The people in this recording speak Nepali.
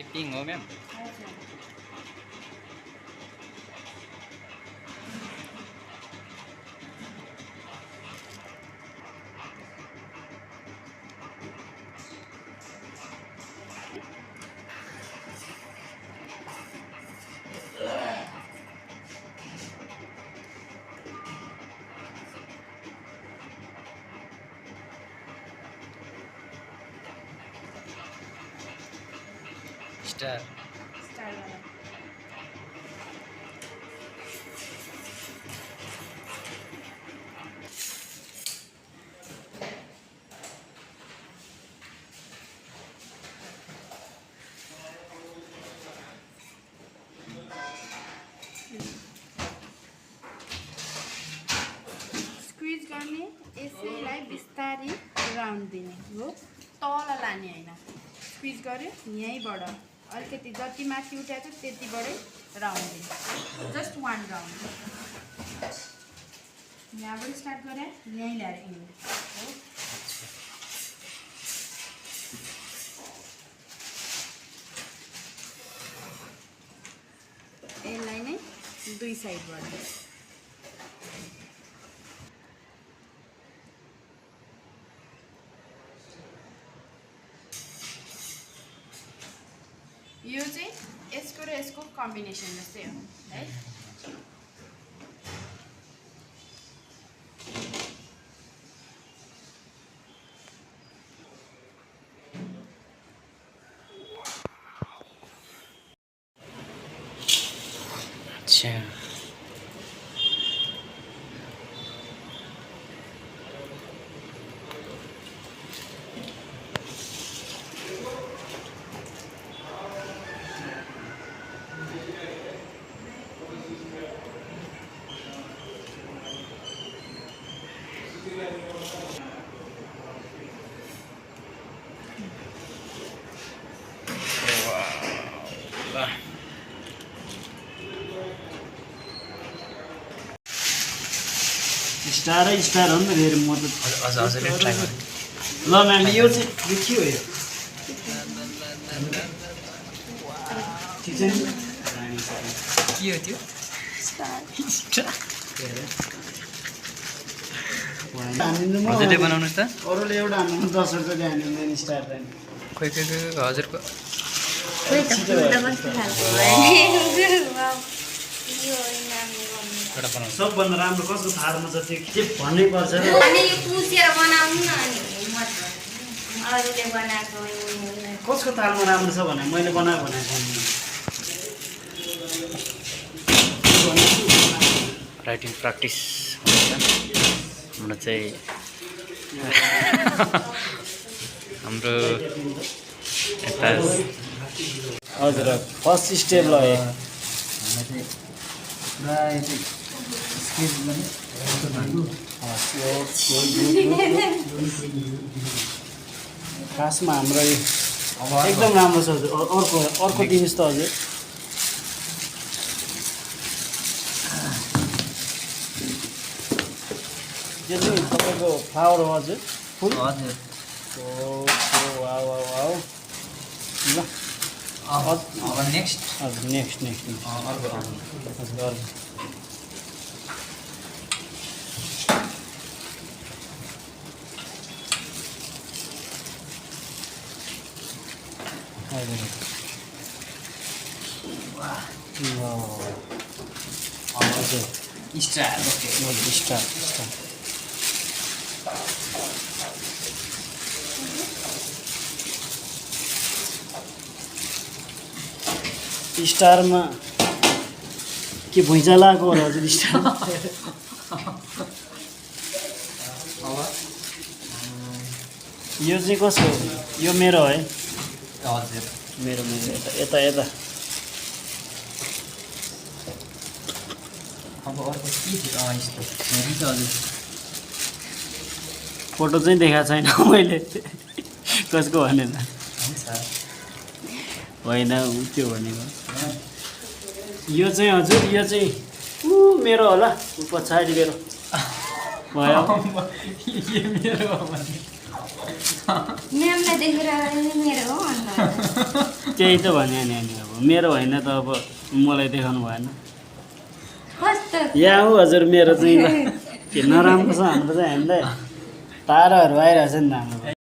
टाइपिङ हो म्याम। स्टार स्टार वाला स्क्विज गर्ने यसैलाई बिस्तारै राउन्ड दिने हो, तल लाने होइन। स्क्विज गर्यो यहीँबाट अलिकति जति माथि उठाएको छ त्यतिबाटै राउन्ड दिने, जस्ट वान राउन्ड। यहाँबाट स्टार्ट गरेँ यहीँ ल्याएर हिँड्ने हो। यसलाई नै दुई साइडबाट यो चाहिँ यसको र यसको कम्बिनेसन जस्तै हो है। अच्छा स्टारै स्टार हो नि त फेरि। म त हजुरले ट्राई गर्नु। ल म्याम यो चाहिँ यो के हो यो? ठिक छ नि? के हो त्यो? हजुरले बनाउनुहोस् त। अरूले एउटा हान्नु 10 रुपियाँले हानिँदैन स्टार त। खोइ खोइ खोइ हजुरको एउटा बनाउनु। सबभन्दा राम्रो कसको थारमा छ त्यो के भन्नै पर्छ र। अनि यो पुसेर बनाउनु न, अनि अरूले बनाएको कसको थालमा राम्रो छ भने मैले बनाएको भनेको राइटिङ प्र्याक्टिस हुन्छ। हाम्रो चाहिँ हाम्रो यता हजुर फर्स्ट स्टेप ल खासमा हाम्रो एकदम राम्रो छ हजुर। अर्को अर्को दिनुहोस् त हजुर। यो चाहिँ तपाईँको फ्लावर हो हजुर, फुल हजुर। Wow wow wow. ल अब नेक्स्ट हजुर नेक्स्ट नेक्स्ट अर्को हजुर अर्को हजुर स्टार स्टार स्टार। स्टारमा के भुइँचा लगाएको होला हजुर स्टार? यो चाहिँ कसको हो? यो मेरो है। हजुर मेरो मेरो यता यता यता। अब अर्को के थियो? यस्तो हेर्नु हजुर। फोटो चाहिँ देखाएको छैन मैले कसको भनेर। होइन ऊ त्यो भनेको। यो चाहिँ हजुर यो चाहिँ मेरो होला, ऊ पछाडि मेरो भयो। यो मेरो हो भने म्यामलाई देखेर मेरो हो भन्नु त्यही त भने नि अनि अब मेरो होइन त अब मलाई देखाउनु भएन कस्तो यहाँ हो हजुर मेरो चाहिँ ल के नराम्रो छ हाम्रो चाहिँ हामीलाई ताराहरू आइरहेछ नि त हाम्रो